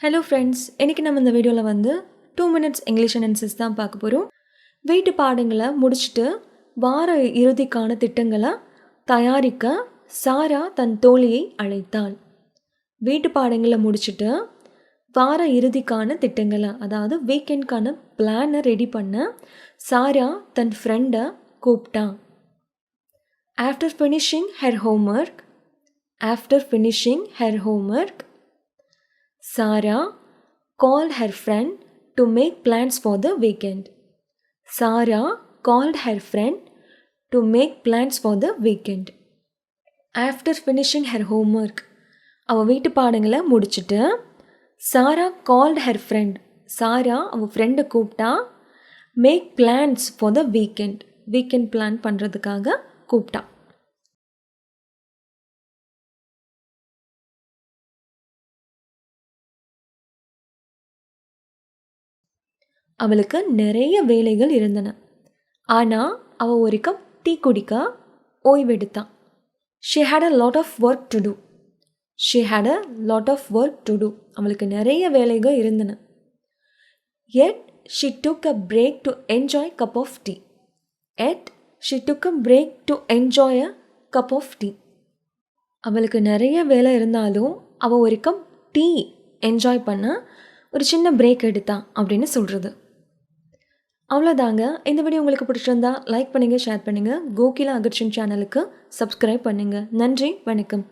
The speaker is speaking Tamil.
ஹலோ ஃப்ரெண்ட்ஸ், இன்றைக்கி நம்ம இந்த வீடியோவில் 2 minutes இங்கிலீஷ் சென்டென்சஸ் தான் பார்க்க போகிறோம். வீட்டு பாடங்களை முடிச்சுட்டு வார இறுதிக்கான திட்டங்களை தயாரிக்க சாரா தன் தோழியை அழைத்தாள். வீட்டு பாடங்களை முடிச்சுட்டு வார இறுதிக்கான திட்டங்களை, அதாவது வீக்கெண்ட்கான பிளானை ரெடி பண்ண சாரா தன் ஃப்ரெண்டை கூப்பிட்டான். After finishing her homework Sarah called her friend to make plans for the weekend. After finishing her homework, அவள் வீட்டு பாடங்களை முடிச்சுட்டு Sarah called her friend, Sarah அவள் ஃப்ரெண்டை கூப்பிட்டா make plans for the weekend plan பண்ணுறதுக்காக கூப்பிட்டா. அவளுக்கு நிறைய வேலைகள் இருந்தன. ஆனால் அவள் ஒரு கப் டீ குடிக்க ஓய்வெடுத்தான். She had a lot of work to do. அவளுக்கு நிறைய வேலைகள் இருந்தன. Yet she took a break to enjoy a cup of tea. அவளுக்கு நிறைய வேலை இருந்தாலும் அவள் ஒரு கப் டீ என்ஜாய் பண்ண ஒரு சின்ன பிரேக் எடுத்தான் அப்படின்னு சொல்கிறது. அவ்வளோதாங்க. இந்த வீடியோ உங்களுக்கு பிடிச்சிருந்தா லைக் பண்ணுங்கள், ஷேர் பண்ணுங்கள். கோகிலா அகர்ச்சந்த் சேனலுக்கு சப்ஸ்கிரைப் பண்ணுங்கள். நன்றி, வணக்கம்.